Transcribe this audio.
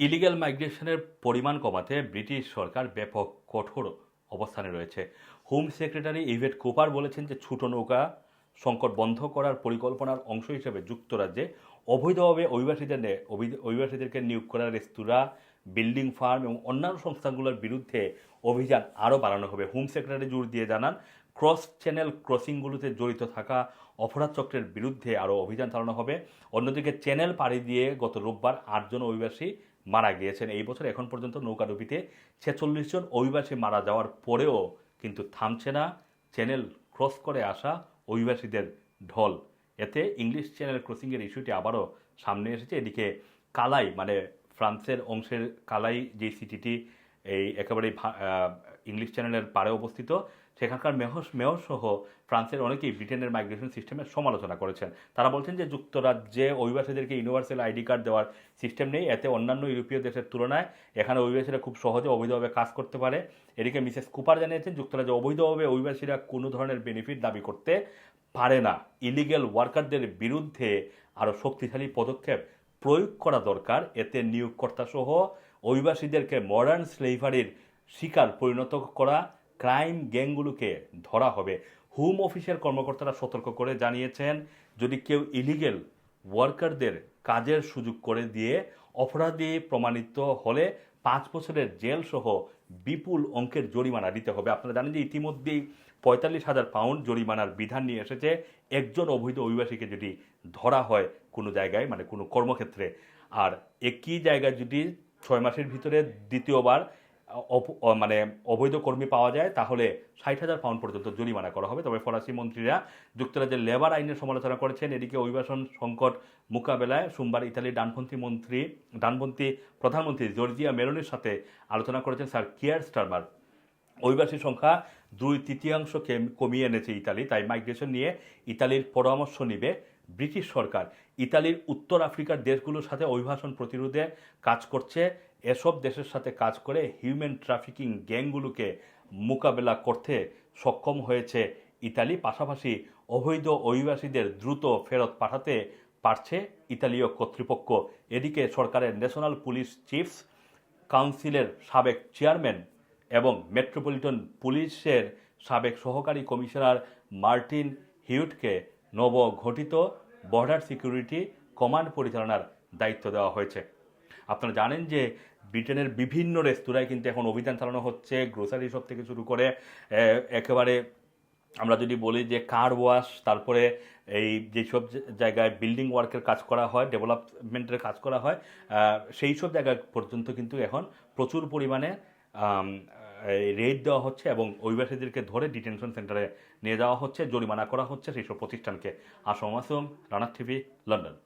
Illegal মাইগ্রেশনের পরিমাণ কমাতে British সরকার ব্যাপক কঠোর অবস্থানে রয়েছে। হোম সেক্রেটারি ইভেট কুপার বলেছেন যে ছোট নৌকা সংকট বন্ধ করার পরিকল্পনার অংশ হিসেবে যুক্তরাজ্যে অবৈধভাবে অভিবাসীদেরকে নিয়োগ করা রেস্তোরাঁ, বিল্ডিং ফার্ম এবং অন্যান্য সংস্থাগুলোর বিরুদ্ধে অভিযান আরও বাড়ানো হবে। হোম সেক্রেটারি জোর দিয়ে জানান, ক্রস চ্যানেল ক্রসিংগুলোতে জড়িত থাকা অপরাধ চক্রের বিরুদ্ধে আরও অভিযান চালানো হবে। অন্যদিকে চ্যানেল পাড়ি দিয়ে গত রোববার 8 জন অভিবাসী মারা গিয়েছেন। এই বছর এখন পর্যন্ত নৌকাডুবিতে 46 জন অভিবাসী মারা যাওয়ার পরেও কিন্তু থামছে না চ্যানেল ক্রস করে আসা অভিবাসীদের ঢল। এতে ইংলিশ চ্যানেল ক্রসিংয়ের ইস্যুটি আবারও সামনে এসেছে। এদিকে কালাই, মানে ফ্রান্সের অংশের কালাই যে সিটিটি এই একেবারেই ইংলিশ চ্যানেলের পাড়ে অবস্থিত, সেখানকার মেয়র সহ ফ্রান্সের অনেকেই ব্রিটেনের মাইগ্রেশন সিস্টেমের সমালোচনা করেছেন। তারা বলছেন যে যুক্তরাজ্যে অভিবাসীদেরকে ইউনিভার্সাল আইডি কার্ড দেওয়ার সিস্টেম নেই, এতে অন্যান্য ইউরোপীয় দেশের তুলনায় এখানে অভিবাসীরা খুব সহজে অবৈধভাবে কাজ করতে পারে। এদিকে মিসেস কুপার জানিয়েছেন, যুক্তরাজ্যে অবৈধভাবে অভিবাসীরা কোনো ধরনের বেনিফিট দাবি করতে পারে না। ইলিগ্যাল ওয়ার্কারদের বিরুদ্ধে আরও শক্তিশালী পদক্ষেপ প্রয়োগ করা দরকার। এতে নিয়োগকর্তা সহ অভিবাসীদেরকে মডার্ন স্লেভারির শিকার পরিণত করা ক্রাইম গ্যাংগুলোকে ধরা হবে। হোম অফিসের কর্মকর্তারা সতর্ক করে জানিয়েছেন, যদি কেউ ইলিগেল ওয়ার্কারদের কাজের সুযোগ করে দিয়ে অপরাধী প্রমাণিত হলে 5 বছরের জেল সহ বিপুল অঙ্কের জরিমানা দিতে হবে। আপনারা জানেন যে ইতিমধ্যেই 45,000 পাউন্ড জরিমানার বিধান নিয়ে এসেছে একজন অবৈধ অভিবাসীকে যদি ধরা হয় কোনো জায়গায়, মানে কোনো কর্মক্ষেত্রে। আর একই জায়গায় যদি 6 মাসের ভিতরে দ্বিতীয়বার মানে অবৈধ কর্মী পাওয়া যায়, তাহলে 60,000 পাউন্ড পর্যন্ত জরিমানা করা হবে। তবে ফরাসি মন্ত্রীরা যুক্তরাজ্যের লেবার আইনের সমালোচনা করেছেন। এদিকে অভিবাসন সংকট মোকাবেলায় সোমবার ইতালির ডানপন্থী প্রধানমন্ত্রী জর্জিয়া মেলোনির সাথে আলোচনা করেছেন স্যার কিয়ার স্টারমার। অভিবাসী সংখ্যা 2/3 কমিয়ে এনেছে ইতালি, তাই মাইগ্রেশন নিয়ে ইতালির পরামর্শ নিবে ব্রিটিশ সরকার। ইতালির উত্তর আফ্রিকার দেশগুলোর সাথে অভিবাসন প্রতিরোধে কাজ করছে। এসব দেশের সাথে কাজ করে হিউম্যান ট্রাফিকিং গ্যাংগুলোকে মোকাবেলা করতে সক্ষম হয়েছে ইতালি। পাশাপাশি অবৈধ অভিবাসীদের দ্রুত ফেরত পাঠাতে পারছে ইতালীয় কর্তৃপক্ষ। এদিকে সরকারের ন্যাশনাল পুলিশ চিফস কাউন্সিলের সাবেক চেয়ারম্যান এবং মেট্রোপলিটন পুলিশের সাবেক সহকারী কমিশনার মার্টিন হিউটকে নবগঠিত বর্ডার সিকিউরিটি কমান্ড পরিচালনার দায়িত্ব দেওয়া হয়েছে। আপনারা জানেন যে ব্রিটেনের বিভিন্ন রেস্তোরাঁয় কিন্তু এখন অভিযান চালানো হচ্ছে, গ্রোসারি শপ থেকে শুরু করে একেবারে আমরা যদি বলি যে কার ওয়াশ, তারপরে এই যেসব জায়গায় বিল্ডিং ওয়ার্কের কাজ করা হয়, ডেভেলপমেন্টের কাজ করা হয়, সেই সব জায়গা পর্যন্ত কিন্তু এখন প্রচুর পরিমাণে রেড দেওয়া হচ্ছে এবং অভিবাসীদেরকে ধরে ডিটেনশন সেন্টারে নিয়ে যাওয়া হচ্ছে, জরিমানা করা হচ্ছে সেই সব প্রতিষ্ঠানকে। Assam Rana TV, London.